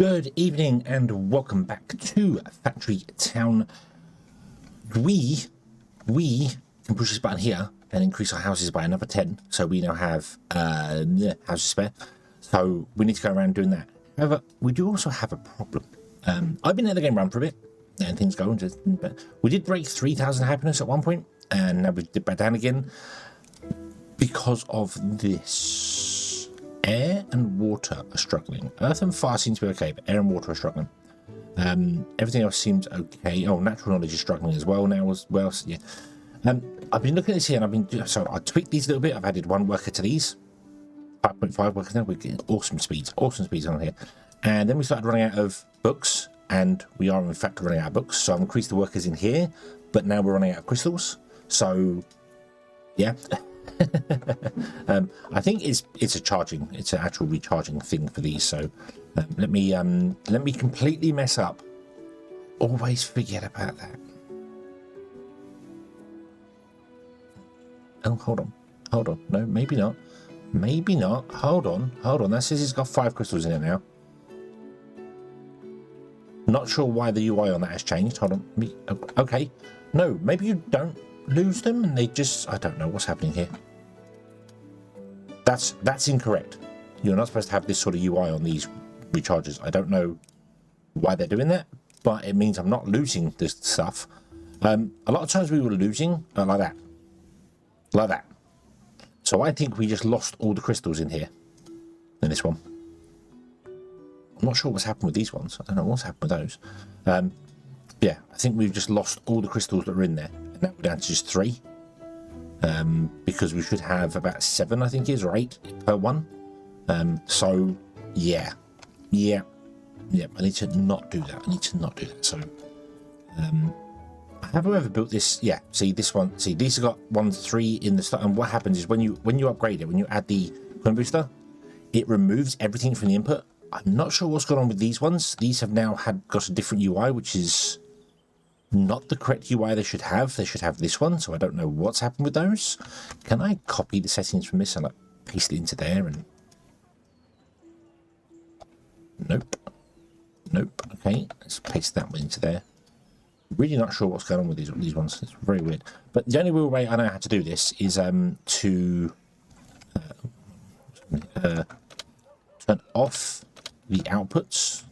Good evening and welcome back to Factory Town. We can push this button here and increase our houses by another 10, so we now have houses spare. So we need to go around doing that. However, we do also have a problem. I've been letting the game run for a bit and things go. We did break 3,000 happiness at one point, and now we did back down again because of this. Air and water are struggling. Earth and fire seem to be okay, but air and water are struggling. Everything else seems okay. Oh, natural knowledge is struggling as well now as well. So, yeah. I've been looking at this here, and I tweaked these a little bit. I've added one worker to these. 5.5 workers now. We're getting awesome speeds on here. And then we started running out of books, and we are in fact running out of books. So I've increased the workers in here, but now we're running out of crystals. So, yeah. I think it's an actual recharging thing for these. So let me completely mess up. Always forget about that. Oh, hold on. No, maybe not. Hold on. That says it's got 5 crystals in it now. Not sure why the UI on that has changed. Hold on. Okay. No, maybe you don't lose them and they just, I don't know what's happening here. That's incorrect. You're not supposed to have this sort of UI on these recharges. I don't know why they're doing that, but it means I'm not losing this stuff. A lot of times we were losing like that. So I think we just lost all the crystals in here in this one. I'm not sure what's happened with these ones. I don't know what's happened with those. Yeah, I think we've just lost all the crystals that are in there. And now we're down to just 3. Because we should have about 7, I think it is, or 8 per one. So yeah. I need to not do that. So have I ever built this? Yeah. See this one. See, these have got 1, 3 in the start. And what happens is when you upgrade it, when you add the coin booster, it removes everything from the input. I'm not sure what's going on with these ones. These have now got a different UI, which is not the correct UI they should have. They should have this one, so I don't know what's happened with those. Can I copy the settings from this and like paste it into there? And nope. Okay, let's paste that one into there. Really not sure what's going on with these ones. It's very weird. But the only real way I know how to do this is to turn off the outputs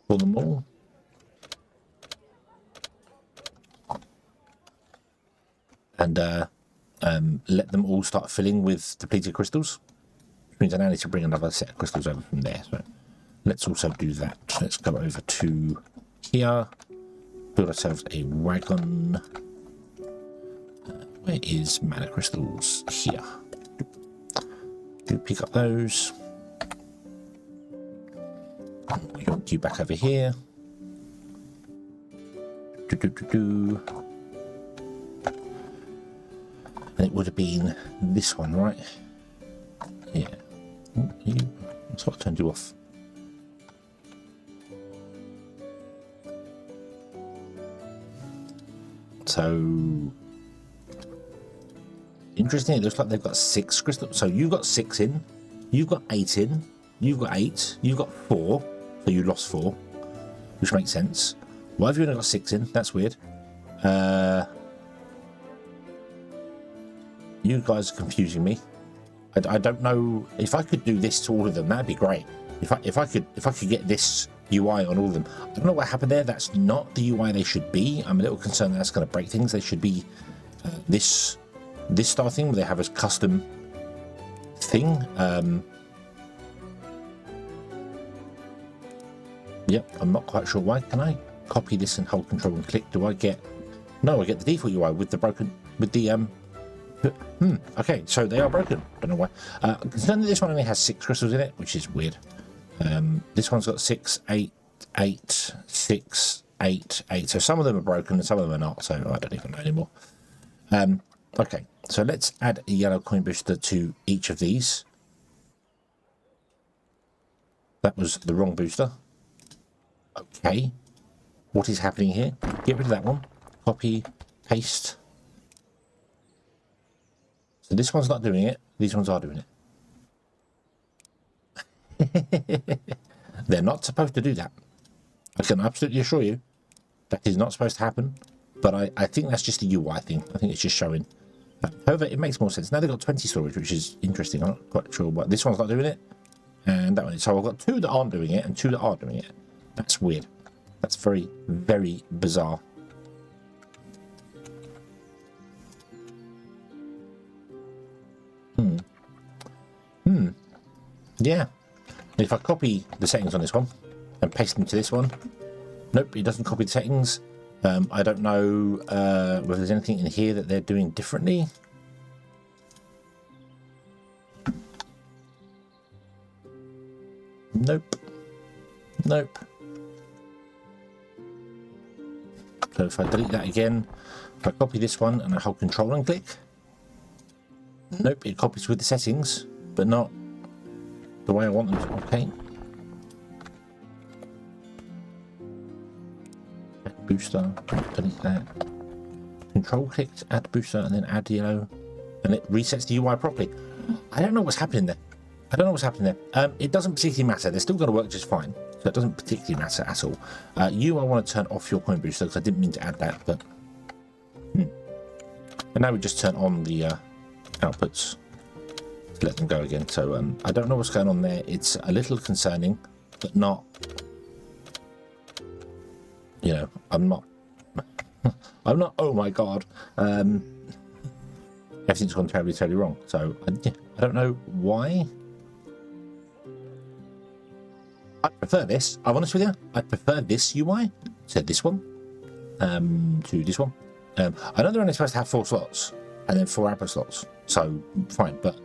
for them all. And let them all start filling with depleted crystals. Which means I now need to bring another set of crystals over from there. So let's also do that. Let's go over to here. Build ourselves a wagon. Where is mana crystals? Here. Do pick up those. You back over here. And it would have been this one, right? Yeah. I sort of turned you off. So interesting. It looks like they've got 6 crystals. So you've got 6 in. You've got 8 in. You've got 8. You've got 4. So you lost 4, which makes sense. Why have you only got 6 in? That's weird. You guys are confusing me. I don't know if I could do this to all of them. That'd be great. If I could get this UI on all of them. I don't know what happened there. That's not the UI they should be. I'm a little concerned that's going to break things. They should be this style thing where they have a custom thing. Yep, I'm not quite sure why. Can I copy this and hold control and click? Do I get? No, I get the default UI with the okay, so they are broken. Don't know why. Concerning this one only has 6 crystals in it, which is weird. This one's got 6, 8, 8, 6, 8, 8. So some of them are broken and some of them are not. So I don't even know anymore. Okay, so let's add a yellow coin booster to each of these. That was the wrong booster. Okay, what is happening here? Get rid of that one. Copy, paste. So this one's not doing it. These ones are doing it. They're not supposed to do that. I can absolutely assure you that is not supposed to happen. But I think that's just a UI thing. I think it's just showing. However, it makes more sense. Now they've got 20 storage, which is interesting. I'm not quite sure what. This one's not doing it. And that one is. So I've got 2 that aren't doing it and 2 that are doing it. That's weird. That's very, very bizarre. Yeah. If I copy the settings on this one and paste them to this one, nope, it doesn't copy the settings. I don't know whether there's anything in here that they're doing differently. Nope. Nope. So if I delete that again, if I copy this one and I hold Control and click, nope, it copies with the settings, but not the way I want them to. Okay. Add booster, delete that. Control click to add booster and then add yellow, and it resets the UI properly. I don't know what's happening there. I don't know what's happening there. It doesn't particularly matter. They're still going to work just fine. So it doesn't particularly matter at all. I want to turn off your coin booster because I didn't mean to add that, but and now we just turn on the outputs to let them go again. So I don't know what's going on there. It's a little concerning, but not, you know, I'm not, oh my God. Everything's gone terribly, terribly wrong. So I don't know why. I prefer this. I'm honest with you. I prefer this UI to this one. To this one. I know they're only supposed to have 4 slots and then 4 output slots. So fine, but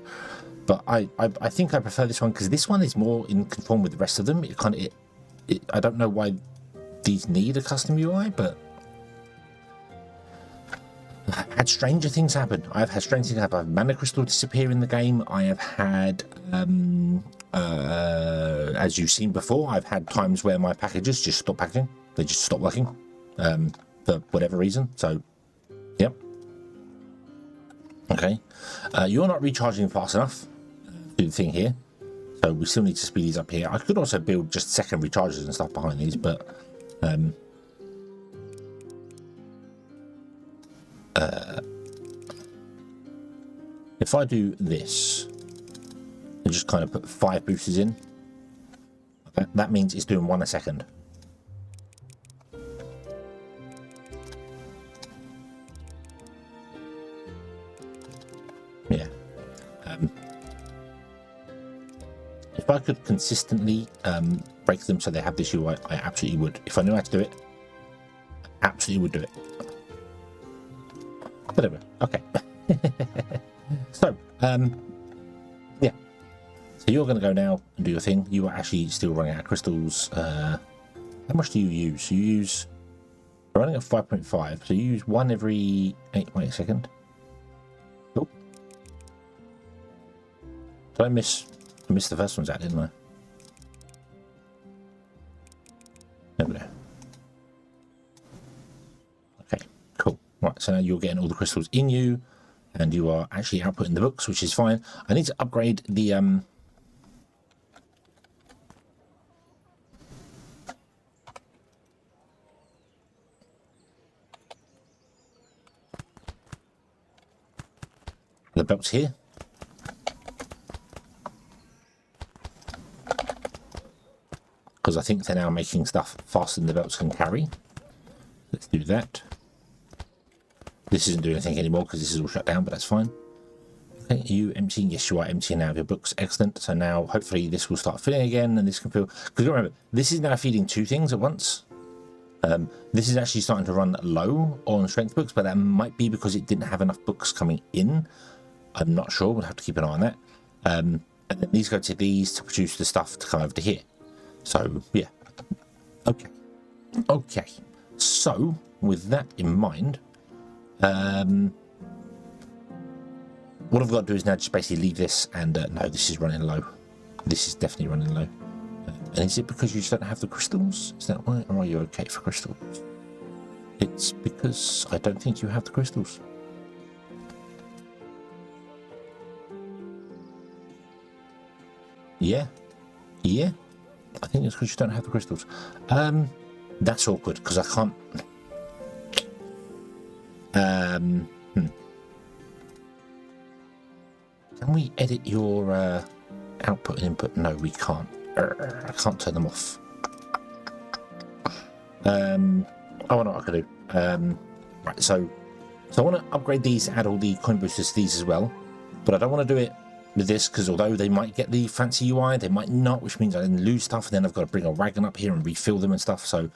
I think I prefer this one because this one is more in conform with the rest of them. It kind of I don't know why these need a custom UI, but I've had stranger things happen. I've had strange things happen. I've had mana crystal disappear in the game. I have had as you've seen before, I've had times where my packages just stop packaging. They just stop working for whatever reason. So, yep. Okay. You're not recharging fast enough. Do the thing here. So we still need to speed these up here. I could also build just secondary charges and stuff behind these, but if I do this and just kind of put 5 boosters in, that means it's doing 1 a second. Yeah. If I could consistently break them so they have this UI, I absolutely would. If I knew how to do it, I absolutely would do it. Whatever. Okay. So, yeah. So you're going to go now and do your thing. You are actually still running out of crystals. How much do you use? You use... We're running at 5.5, so you use 1 every 8.8 seconds. Oh. Did I miss the first ones out, didn't I? There we go. Okay, cool. Right, so now you're getting all the crystals in you, and you are actually outputting the books, which is fine. I need to upgrade the belts here. Because I think they're now making stuff faster than the belts can carry. Let's do that. This isn't doing anything anymore because this is all shut down, but that's fine. Okay, are you emptying? Yes, you are emptying now of your books. Excellent. So now hopefully this will start filling again, and this can fill. Because remember, this is now feeding 2 things at once. This is actually starting to run low on strength books, but that might be because it didn't have enough books coming in. I'm not sure. We'll have to keep an eye on that. And then these go to these to produce the stuff to come over to here. So, yeah. Okay. Okay. So, with that in mind, what I've got to do is now just basically leave this and, no, this is running low. This is definitely running low. And is it because you just don't have the crystals? Is that why? Or are you okay for crystals? It's because I don't think you have the crystals. Yeah. Yeah. I think it's because you don't have the crystals. That's awkward because I can't. Can we edit your output and input? No, we can't. I can't turn them off. I know what I can do. Right, so I want to upgrade these, add all the coin boosters to these as well, but I don't want to do it with this because although they might get the fancy UI, they might not, which means I then lose stuff, and then I've got to bring a wagon up here and refill them and stuff. So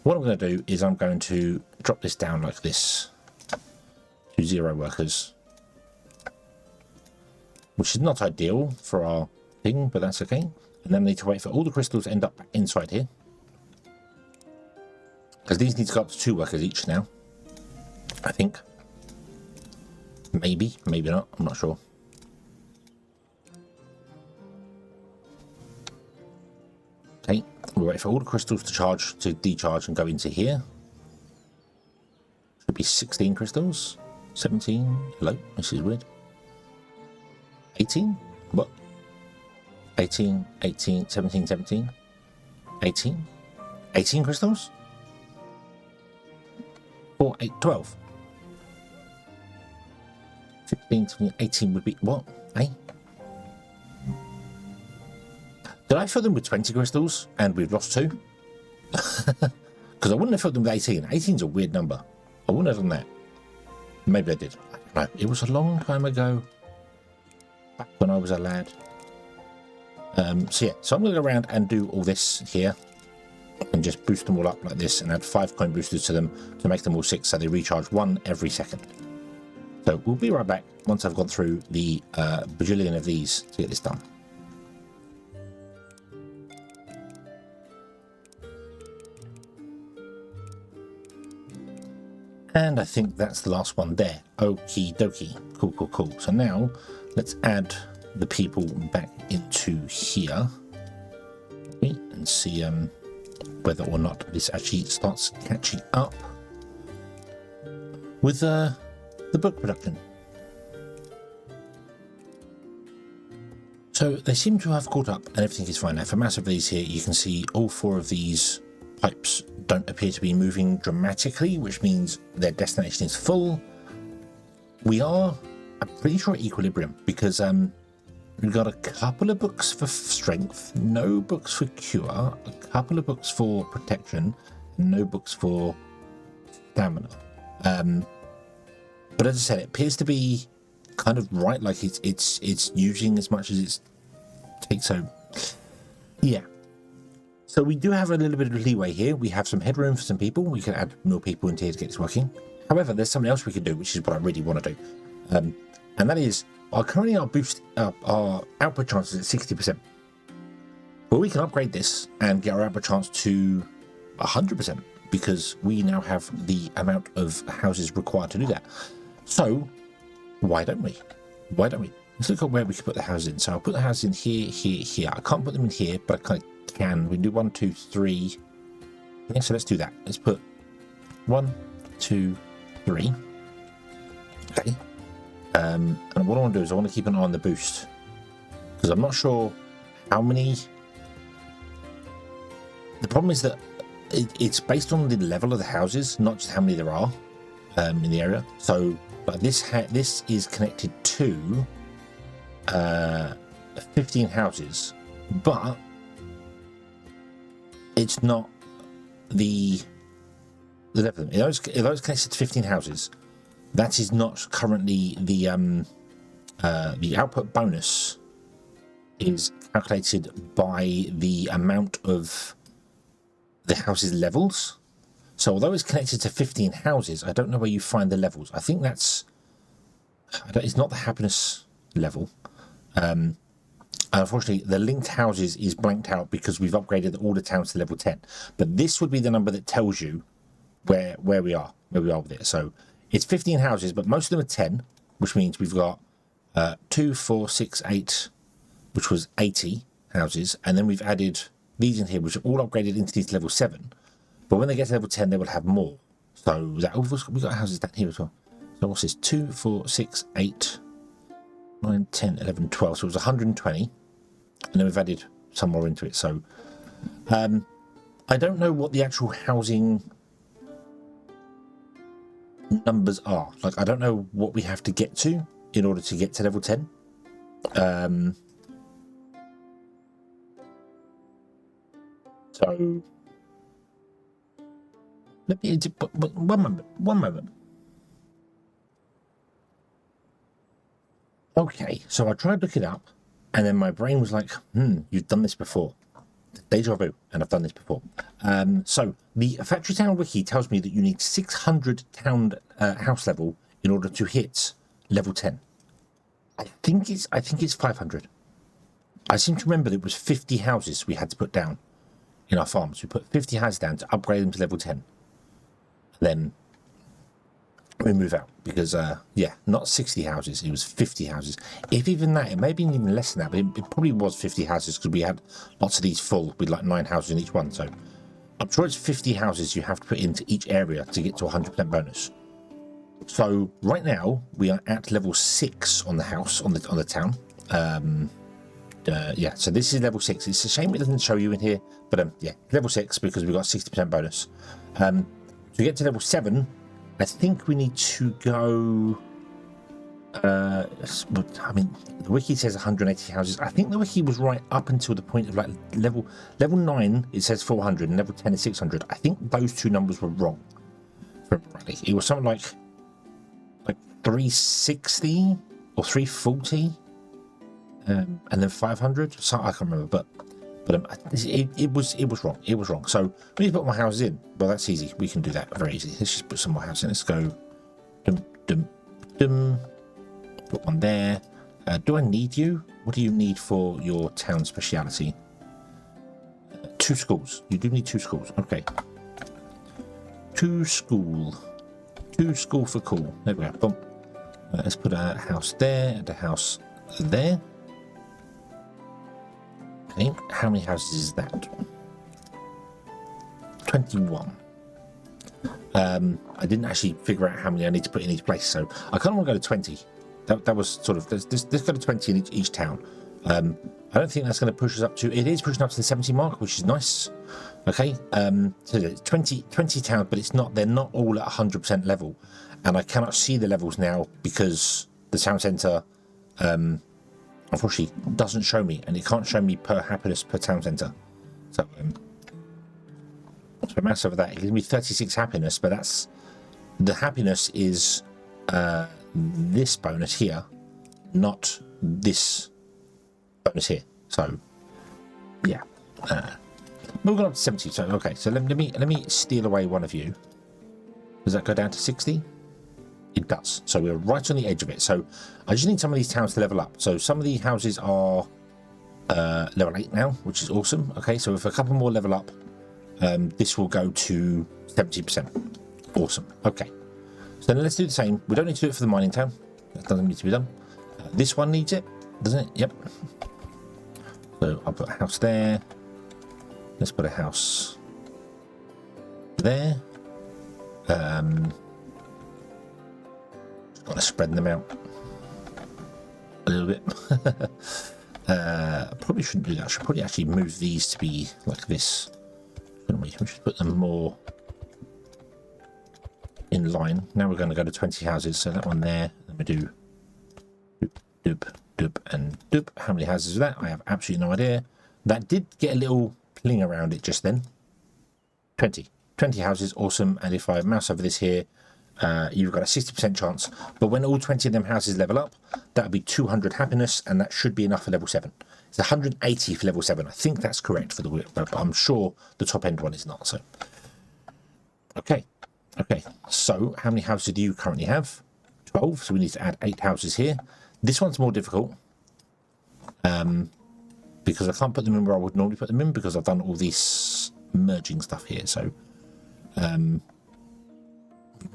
what I'm going to do is I'm going to drop this down like this to 0 workers, which is not ideal for our thing, but that's okay. And then I need to wait for all the crystals to end up inside here, because these need to go up to 2 workers each now, I think. Maybe not, I'm not sure. Okay, we'll wait for all the crystals to charge, to decharge and go into here. Should be 16 crystals. 17. Hello, this is weird. 18? What? 18, 18, 17, 17. 18? 18 crystals? 4, 8, 12. 16, 17, 18 would be what? Eh? Did I fill them with 20 crystals and we've lost 2? Because I wouldn't have filled them with 18. 18's a weird number. I wouldn't have done that. Maybe I did. I don't know. It was a long time ago. Back when I was a lad. So yeah, so I'm going to go around and do all this here. And just boost them all up like this and add 5 coin boosters to them to make them all 6, so they recharge 1 every second. So we'll be right back once I've gone through the bajillion of these to get this done. And I think that's the last one there. Okie dokie. Cool, cool, cool. So now let's add the people back into here. Okay, and see whether or not this actually starts catching up with the book production. So they seem to have caught up and everything is fine. Now for mass of these here, you can see all 4 of these pipes don't appear to be moving dramatically, which means their destination is full. We are, I'm pretty sure, at equilibrium, because we've got a couple of books for strength, no books for cure, a couple of books for protection, no books for stamina. But as I said, it appears to be kind of right, like it's using as much as it takes. So yeah. So we do have a little bit of leeway here. We have some headroom for some people. We can add more people into here to get this working. However, there's something else we can do, which is what I really want to do. And that is, currently our output chance is at 60%. But we can upgrade this and get our output chance to 100%, because we now have the amount of houses required to do that. So why don't we? Why don't we? Let's look at where we can put the houses in. So I'll put the houses in here, here, here. I can't put them in here, but I kind of can. We can do 1, 2, 3. Yeah, so let's do that. Let's put 1, 2, 3. Okay. And what I want to do is I want to keep an eye on the boost, because I'm not sure how many. The problem is that it's based on the level of the houses, not just how many there are in the area. So, but this is connected to 15 houses, but it's not the level of them. If those connected to 15 houses, that is not currently the output bonus is calculated by the amount of the houses levels. So although it's connected to 15 houses, I don't know where you find the levels. I think it's not the happiness level. Unfortunately, the linked houses is blanked out because we've upgraded all the towns to level 10. But this would be the number that tells you where we are with it. So it's 15 houses, but most of them are 10, which means we've got 2, 4, 6, 8, which was 80 houses, and then we've added these in here, which are all upgraded into these level 7. But when they get to level 10, they will have more. So we've got houses down here as well. So what's this? 2, 4, 6, 8, 9, 10, 11, 12. So it was 120. And then we've added some more into it. So I don't know what the actual housing numbers are. Like, I don't know what we have to get to in order to get to level 10. So let me one moment. Okay, so I tried looking up, and then my brain was like, you've done this before. Deja vu, and I've done this before. So the Factory Town Wiki tells me that you need 600 town house level in order to hit level 10. I think it's 500. I seem to remember that it was 50 houses we had to put down in our farms. We put 50 houses down to upgrade them to level 10. And then we move out because, yeah, not 60 houses. It was 50 houses. If even that, it may have been even less than that, but it probably was 50 houses because we had lots of these full with like 9 houses in each one. So I'm sure it's 50 houses you have to put into each area to get to 100% bonus. So right now we are at level 6 on the house, on the town. Yeah, so this is level 6. It's a shame it doesn't show you in here, but yeah, level 6 because we got 60% bonus. To get to level 7, I think we need to go. I mean, the wiki says 180 houses. I think the wiki was right up until the point of like level 9. It says 400, and level 10 is 600. I think those two numbers were wrong. It was something like 360 or 340. And then 500. So I can't remember, but it was wrong. It was wrong. So we need to put more houses in. Well, that's easy. We can do that very easy. Let's just put some more houses in. Let's go. Put one there. Do I need you? What do you need for your town speciality? 2 schools. You do need 2 schools. Okay. 2 school for cool. There we go. Boom. Let's put a house there and a house there. Okay, how many houses is that? 21. I didn't actually figure out how many I need to put in each place, so I kind of want to go to 20. That was sort of, let's go to 20 in each town. I don't think that's going to push us up to, it is pushing up to the 70 mark, which is nice. Okay, so 20 towns, but they're not all at 100% level. And I cannot see the levels now because the town centre, unfortunately, doesn't show me, and it can't show me per happiness per town centre. So, so mouse over that. It gives me 36 happiness, but that's the happiness is this bonus here, not this bonus here. So, yeah, moving on to 70. So, okay, so let me steal away one of you. Does that go down to 60? It does. So we're right on the edge of it. So I just need some of these towns to level up. So some of the houses are level 8 now, which is awesome. Okay, so if a couple more level up, this will go to 70%. Awesome. Okay. So then let's do the same. We don't need to do it for the mining town. That doesn't need to be done. This one needs it, doesn't it? Yep. So I'll put a house there. Let's put a house there. Got to spread them out a little bit. Probably shouldn't do that. I should probably actually move these to be like this. Shouldn't we? We should put them more in line. Now we're going to go to 20 houses. So that one there. Then we do doop, and doop. How many houses is that? I have absolutely no idea. That did get a little pling around it just then. 20 houses. Awesome. And if I mouse over this here, you've got a 60% chance, but when all 20 of them houses level up, that'll be 200 happiness, and that should be enough for level 7. It's 180 for level 7. I think that's correct for the week, but I'm sure the top end one is not. So, okay. So, how many houses do you currently have? 12. So we need to add 8 houses here. This one's more difficult, because I can't put them in where I would normally put them in because I've done all this merging stuff here. So,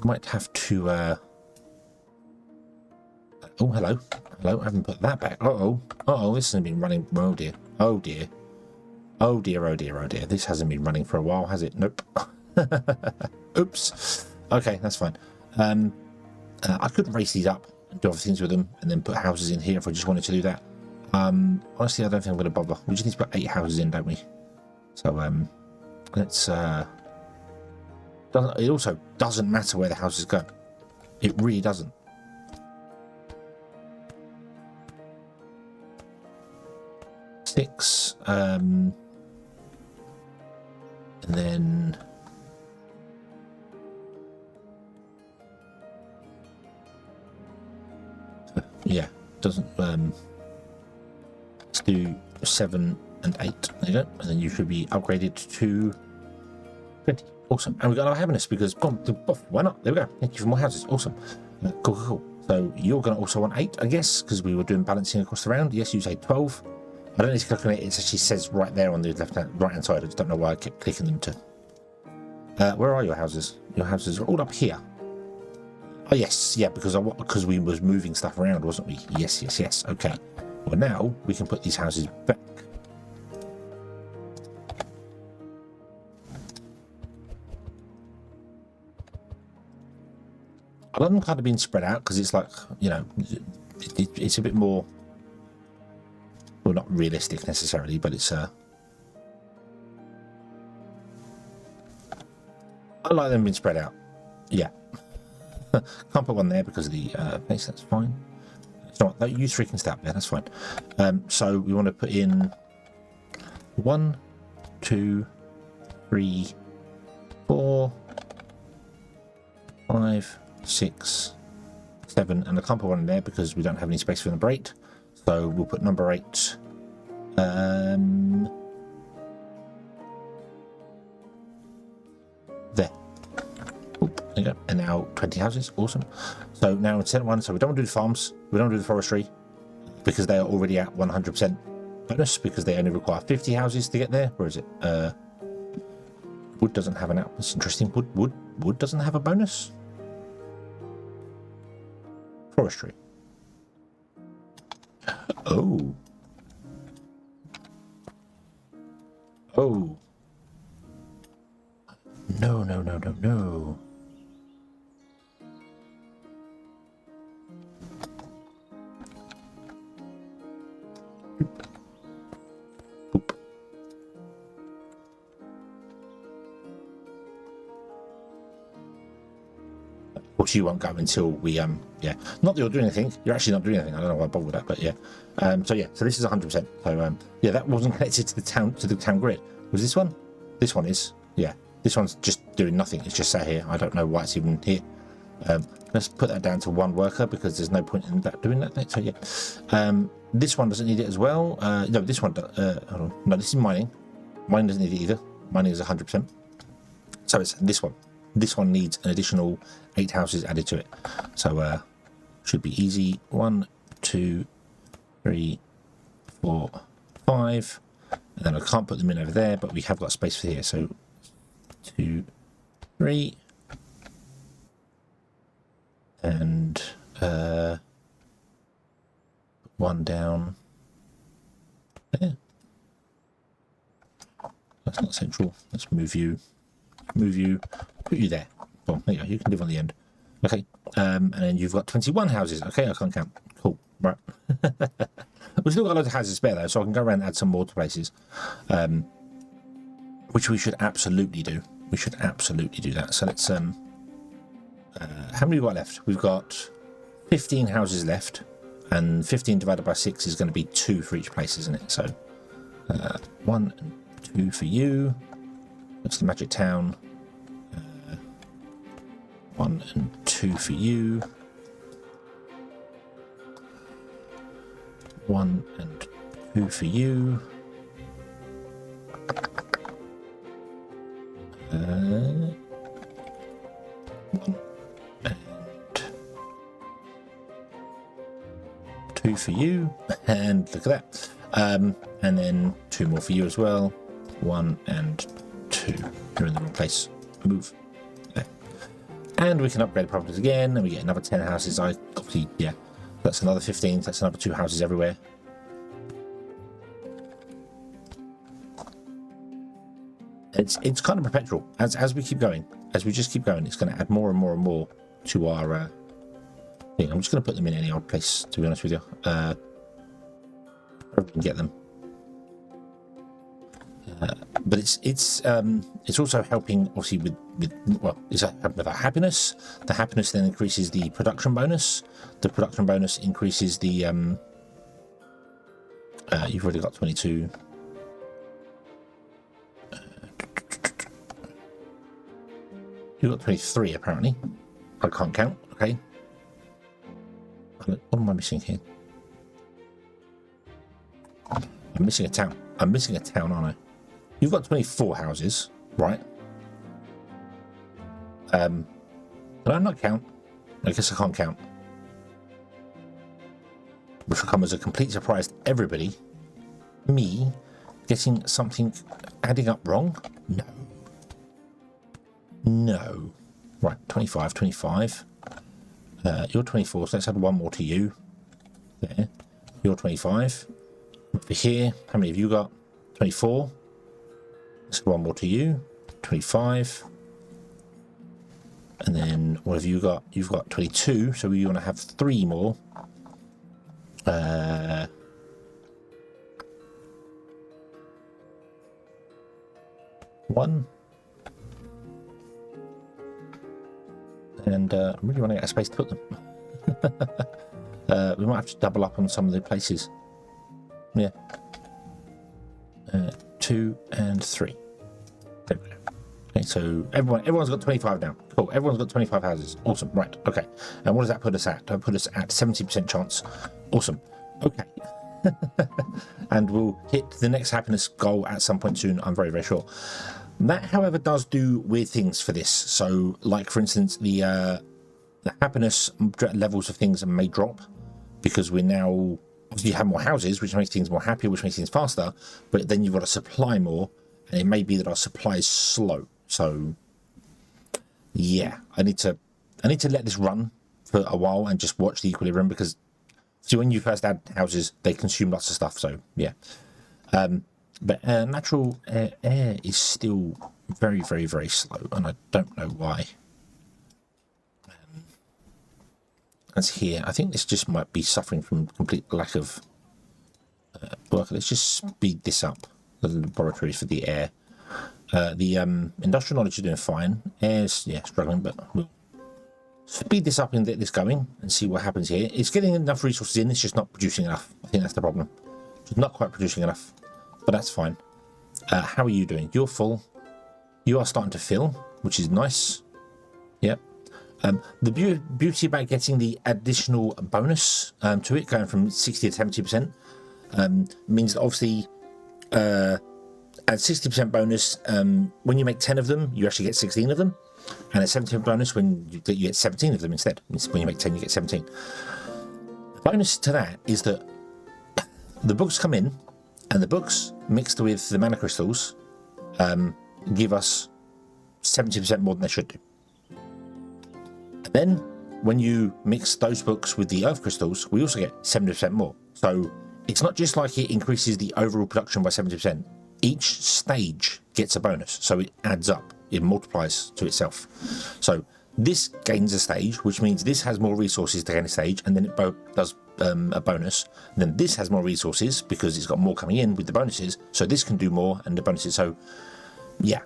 might have to oh, hello, I haven't put that back. This hasn't been running. Oh dear, this hasn't been running for a while, has it? Nope. Oops. Okay, that's fine. I could race these up and do other things with them and then put houses in here if I just wanted to do that. Honestly, I don't think I'm going to bother. We just need to put 8 houses in, don't we? So let's it also doesn't matter where the houses go. It really doesn't. Six, and then yeah, doesn't let's do 7 and 8. There you go, and then you should be upgraded to 20. Awesome. And we got our happiness because why not? There we go. Thank you for more houses. Awesome. Cool. So you're going to also want 8, I guess, because we were doing balancing across the round. Yes, you say 12. I don't need to click on it. It actually says right there on the right hand side. I just don't know why I kept clicking them to. Where are your houses? Your houses are all up here. Oh yes, yeah, because we was moving stuff around, wasn't we? Yes. Okay. Well, now we can put these houses back. I love them kind of being spread out because it's like, you know, it's a bit more, well, not realistic necessarily, but it's I like them being spread out. Yeah. Can't put one there because of the place. That's fine. It's not. You 3 can stay up there. That's fine. So we want to put in 1, 2, 3, 4, 5, 6, 7, and I can't put one in there because we don't have any space for number 8. So we'll put number 8. There. There you go. And now 20 houses. Awesome. So now in set 1, so we don't want to do the farms, we don't do the forestry because they are already at 100% bonus because they only require 50 houses to get there. Where is it? Wood doesn't have an out. That's interesting. Wood doesn't have a bonus. Forestry. Oh. No. Oop. Of course, you won't go until we yeah. Not that you're doing anything. You're actually not doing anything. I don't know why I bothered with that, but yeah. So yeah. So this is 100%. So yeah, that wasn't connected to the town grid. Was this one? This one is. Yeah. This one's just doing nothing. It's just sat here. I don't know why it's even here. Let's put that down to 1 worker because there's no point in that doing that. So yeah, this one doesn't need it as well. No, this one. Hold on. No, this is mining. Mining doesn't need it either. Mining is 100%. So it's this one. This one needs an additional 8 houses added to it. So should be easy. 1, 2, 3, 4, 5, and then I can't put them in over there, but we have got space for here. So 2, 3. And 1 down there. That's not central. Let's move you, put you there. Well, there you go. You can live on the end. Okay. And then you've got 21 houses. Okay, I can't count. Cool. Right. We've still got loads of houses spare though, so I can go around and add some more to places. Which we should absolutely do. We should absolutely do that. So let's how many have we got left? We've got 15 houses left, and 15 divided by 6 is going to be 2 for each place, isn't it? So 1 and 2 for you. That's the magic town. 1 and 2 for you. 1 and 2 for you. 1 and 2 for you, and look at that. And then 2 more for you as well. 1 and 2. You're in the wrong place. Move. There. And we can upgrade the properties again, and we get another 10 houses. Obviously, yeah, that's another 15. That's another 2 houses everywhere. It's kind of perpetual as we keep going. As we just keep going, it's going to add more and more and more to our thing. I'm just going to put them in any old place, to be honest with you. We can get them. but it's also helping obviously with well, it's helping with our happiness. The happiness then increases the production bonus. The production bonus increases the you've already got 22. You've got 23 apparently. I can't count. Okay. What am I missing here? I'm missing a town. I'm missing a town, aren't I? You've got 24 houses, right? Did I not count? I guess I can't count. Which will come as a complete surprise to everybody. Me getting something adding up wrong? No. No. Right, 25, 25. You're 24, so let's add one more to you. There. You're 25. Over here, how many have you got? 24. Let's add one more to you. 25. And then what have you got? You've got 22, so we want to have 3 more. One. And I really want to get a space to put them. We might have to double up on some of the places. Yeah. 2 and 3. There we go. Okay, so everyone's got 25 now. Cool. Everyone's got 25 houses. Awesome. Right. Okay. And what does that put us at? That put us at 70% chance. Awesome. Okay. And we'll hit the next happiness goal at some point soon. I'm very, very sure. That, however, does do weird things for this. So, like for instance, the happiness levels of things may drop because we're now obviously you have more houses, which makes things more happier, which makes things faster. But then you've got to supply more, and it may be that our supply is slow. So, yeah, I need to let this run for a while and just watch the equilibrium because see when you first add houses, they consume lots of stuff. So, yeah. But natural air is still very, very, very slow, and I don't know why. As here, I think this just might be suffering from complete lack of work. Let's just speed this up, the laboratories for the air. The industrial knowledge is doing fine. Air's, yeah, struggling, but we'll speed this up and get this going and see what happens here. It's getting enough resources in, it's just not producing enough. I think that's the problem. It's not quite producing enough. But that's fine. How are you doing? You're full. You are starting to fill, which is nice. Yep. The beauty about getting the additional bonus to it, going from 60 to 70%, means that obviously at 60% bonus, when you make 10 of them, you actually get 16 of them. And at 70% bonus, when you get 17 of them instead. When you make 10, you get 17. The bonus to that is that the books come in, and the books, mixed with the mana crystals, give us 70% more than they should do. And then, when you mix those books with the earth crystals, we also get 70% more. So, it's not just like it increases the overall production by 70%. Each stage gets a bonus, so it adds up. It multiplies to itself. So, this gains a stage, which means this has more resources to gain a stage, and then it does a bonus. And then this has more resources because it's got more coming in with the bonuses, so this can do more and the bonuses. So yeah,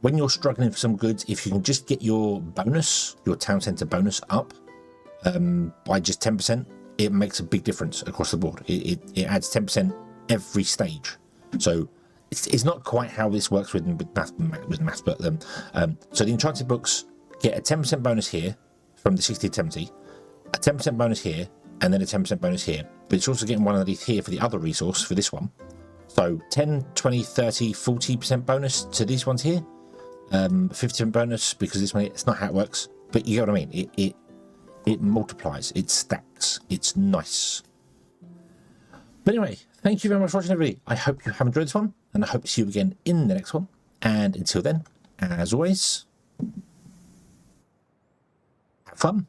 when you're struggling for some goods, if you can just get your bonus, your town center bonus up by just 10%, it makes a big difference across the board. It adds 10% every stage. So it's not quite how this works with math, but so the enchanted books get a 10% bonus here from the 60 to 70, a 10% bonus here, and then a 10% bonus here. But it's also getting one underneath here for the other resource for this one. So 10, 20, 30, 40% bonus to these ones here. 50% bonus because this one, it's not how it works. But you get what I mean. It multiplies, it stacks, it's nice. But anyway, thank you very much for watching, everybody. I hope you have enjoyed this one, and I hope to see you again in the next one. And until then, as always, have fun.